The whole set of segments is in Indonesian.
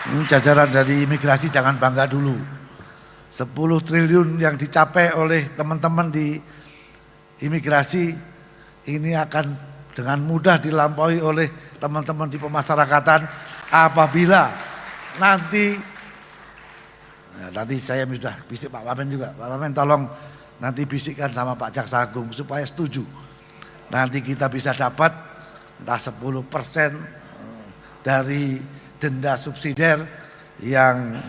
Ini jajaran dari imigrasi jangan bangga dulu. 10 triliun yang dicapai oleh teman-teman di imigrasi ini akan dengan mudah dilampaui oleh teman-teman di pemasarakatan apabila nanti saya sudah bisik Pak Wamen juga. Pak Wamen tolong nanti bisikkan sama Pak Jaksa Agung supaya setuju. Nanti kita bisa dapat entah 10% dari denda subsidiar yang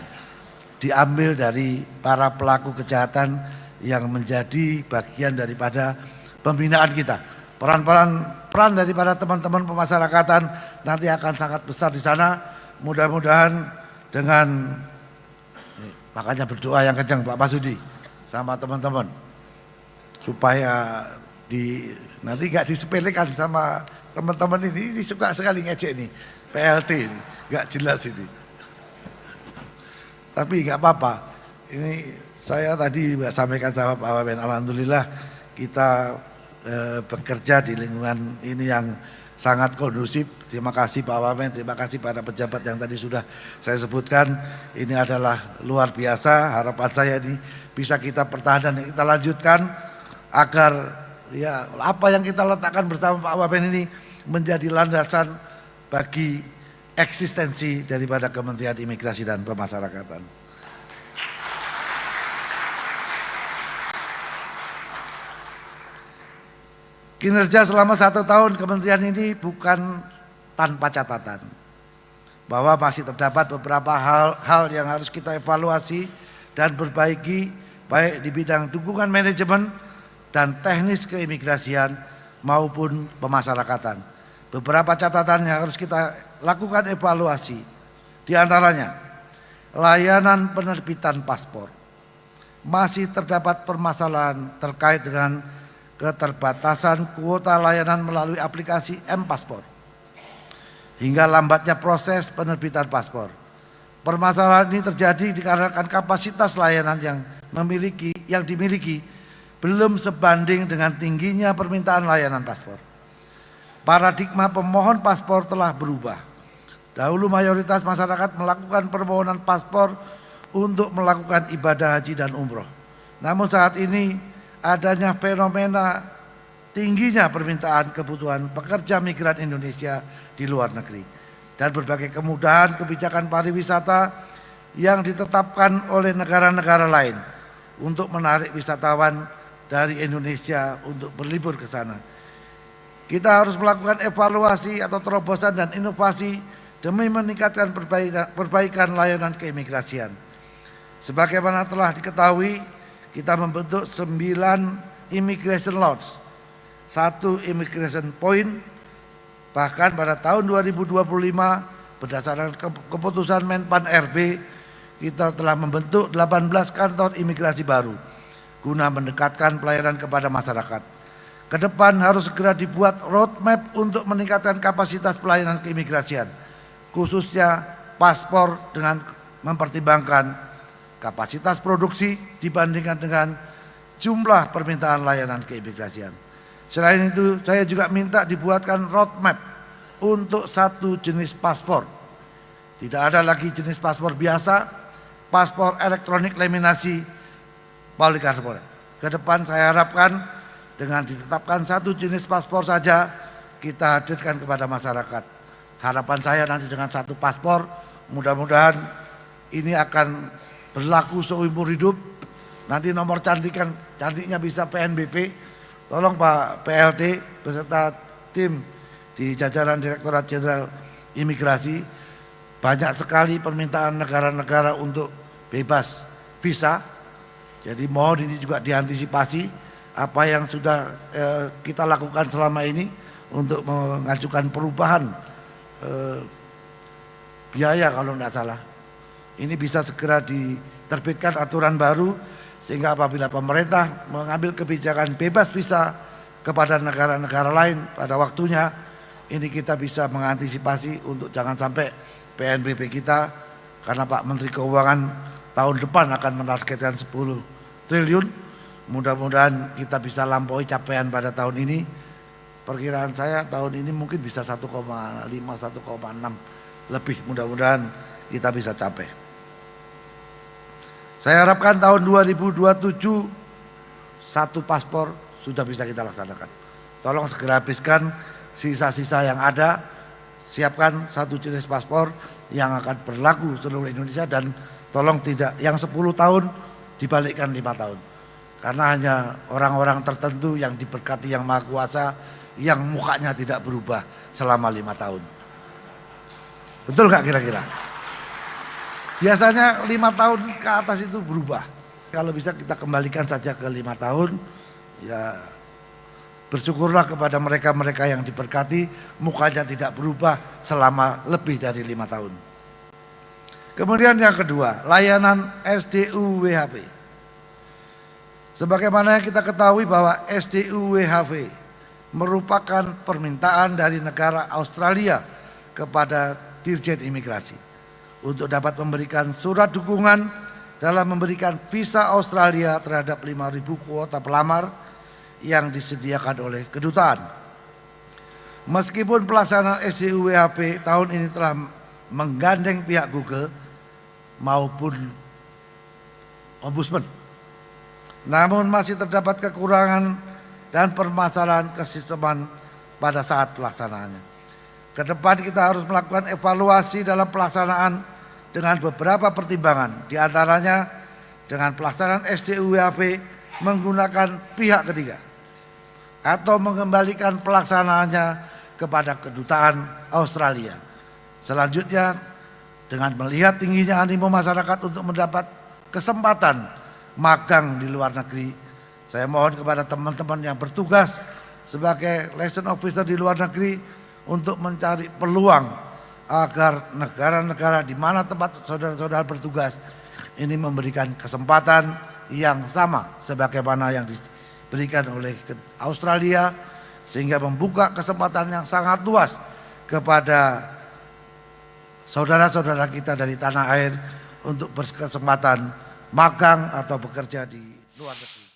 diambil dari para pelaku kejahatan yang menjadi bagian daripada pembinaan kita. Peran daripada teman-teman pemasarakatan nanti akan sangat besar di sana. Mudah-mudahan dengan makanya berdoa yang kencang Pak Masudi sama teman-teman supaya nanti gak disepelekan sama teman-teman ini suka sekali ngecek nih PLT ini gak jelas ini. Tapi gak apa-apa. Ini saya tadi sampaikan sama Pak Wamen, alhamdulillah kita bekerja di lingkungan ini yang sangat kondusif. Terima kasih Pak Wamen, terima kasih para pejabat yang tadi sudah saya sebutkan. Ini adalah luar biasa. Harapan saya ini bisa kita pertahankan dan kita lanjutkan agar ya apa yang kita letakkan bersama Pak Wamen ini menjadi landasan bagi eksistensi daripada Kementerian Imigrasi dan Pemasyarakatan. Kinerja selama 1 tahun kementerian ini bukan tanpa catatan, bahwa masih terdapat beberapa hal yang harus kita evaluasi dan perbaiki baik di bidang dukungan manajemen dan teknis keimigrasian maupun pemasyarakatan. Beberapa catatan yang harus kita lakukan evaluasi, di antaranya layanan penerbitan paspor. Masih terdapat permasalahan terkait dengan keterbatasan kuota layanan melalui aplikasi M-Paspor hingga lambatnya proses penerbitan paspor. Permasalahan ini terjadi dikarenakan kapasitas layanan yang dimiliki belum sebanding dengan tingginya permintaan layanan paspor. Paradigma pemohon paspor telah berubah. Dahulu mayoritas masyarakat melakukan permohonan paspor untuk melakukan ibadah haji dan umroh. Namun saat ini adanya fenomena tingginya permintaan kebutuhan pekerja migran Indonesia di luar negeri dan berbagai kemudahan kebijakan pariwisata yang ditetapkan oleh negara-negara lain untuk menarik wisatawan dari Indonesia untuk berlibur ke sana. Kita harus melakukan evaluasi atau terobosan dan inovasi demi meningkatkan perbaikan layanan keimigrasian. Sebagaimana telah diketahui, kita membentuk 9 immigration lodge, 1 immigration point. Bahkan pada tahun 2025 berdasarkan keputusan Menpan RB, kita telah membentuk 18 kantor imigrasi baru guna mendekatkan pelayanan kepada masyarakat. Ke depan harus segera dibuat roadmap untuk meningkatkan kapasitas pelayanan keimigrasian, khususnya paspor dengan mempertimbangkan kapasitas produksi dibandingkan dengan jumlah permintaan layanan keimigrasian. Selain itu, saya juga minta dibuatkan roadmap untuk 1 jenis paspor. Tidak ada lagi jenis paspor biasa, paspor elektronik laminasi polycarbonate. Ke depan saya harapkan dengan ditetapkan 1 jenis paspor saja kita hadirkan kepada masyarakat. Harapan saya nanti dengan 1 paspor mudah-mudahan ini akan berlaku seumur hidup. Nanti nomor cantiknya bisa PNBP. Tolong Pak PLT beserta tim di jajaran Direktorat Jenderal Imigrasi, banyak sekali permintaan negara-negara untuk bebas visa. Jadi mohon ini juga diantisipasi apa yang sudah kita lakukan selama ini untuk mengajukan perubahan biaya kalau tidak salah. Ini bisa segera diterbitkan aturan baru sehingga apabila pemerintah mengambil kebijakan bebas visa kepada negara-negara lain pada waktunya, ini kita bisa mengantisipasi untuk jangan sampai PNBP kita, karena Pak Menteri Keuangan tahun depan akan menargetkan 10 triliun. Mudah-mudahan kita bisa lampaui capaian pada tahun ini. Perkiraan saya tahun ini mungkin bisa 1,5, 1,6 lebih. Mudah-mudahan kita bisa capai. Saya harapkan tahun 2027 1 paspor sudah bisa kita laksanakan. Tolong segera habiskan sisa-sisa yang ada, siapkan 1 jenis paspor yang akan berlaku seluruh Indonesia, dan tolong tidak yang 10 tahun dibalikkan 5 tahun. Karena hanya orang-orang tertentu yang diberkati Yang Maha Kuasa yang mukanya tidak berubah selama 5 tahun. Betul gak kira-kira? Biasanya 5 tahun ke atas itu berubah. Kalau bisa kita kembalikan saja ke 5 tahun, ya bersyukurlah kepada mereka-mereka yang diberkati, mukanya tidak berubah selama lebih dari 5 tahun. Kemudian yang kedua, layanan SDU WHV. Sebagaimana kita ketahui bahwa SDU WHV merupakan permintaan dari negara Australia kepada Dirjen Imigrasi untuk dapat memberikan surat dukungan dalam memberikan visa Australia terhadap 5.000 kuota pelamar yang disediakan oleh kedutaan. Meskipun pelaksanaan SDU WHV tahun ini telah menggandeng pihak Google maupun Ombudsman, namun masih terdapat kekurangan dan permasalahan kesisteman pada saat pelaksanaannya. Ke depan kita harus melakukan evaluasi dalam pelaksanaan dengan beberapa pertimbangan, di antaranya dengan pelaksanaan SDU WHV menggunakan pihak ketiga atau mengembalikan pelaksanaannya kepada kedutaan Australia. Selanjutnya, dengan melihat tingginya animo masyarakat untuk mendapat kesempatan magang di luar negeri, saya mohon kepada teman-teman yang bertugas sebagai liaison officer di luar negeri untuk mencari peluang agar negara-negara di mana tempat saudara-saudara bertugas ini memberikan kesempatan yang sama sebagaimana yang diberikan oleh Australia, sehingga membuka kesempatan yang sangat luas kepada saudara-saudara kita dari tanah air untuk berkesempatan magang atau bekerja di luar negeri.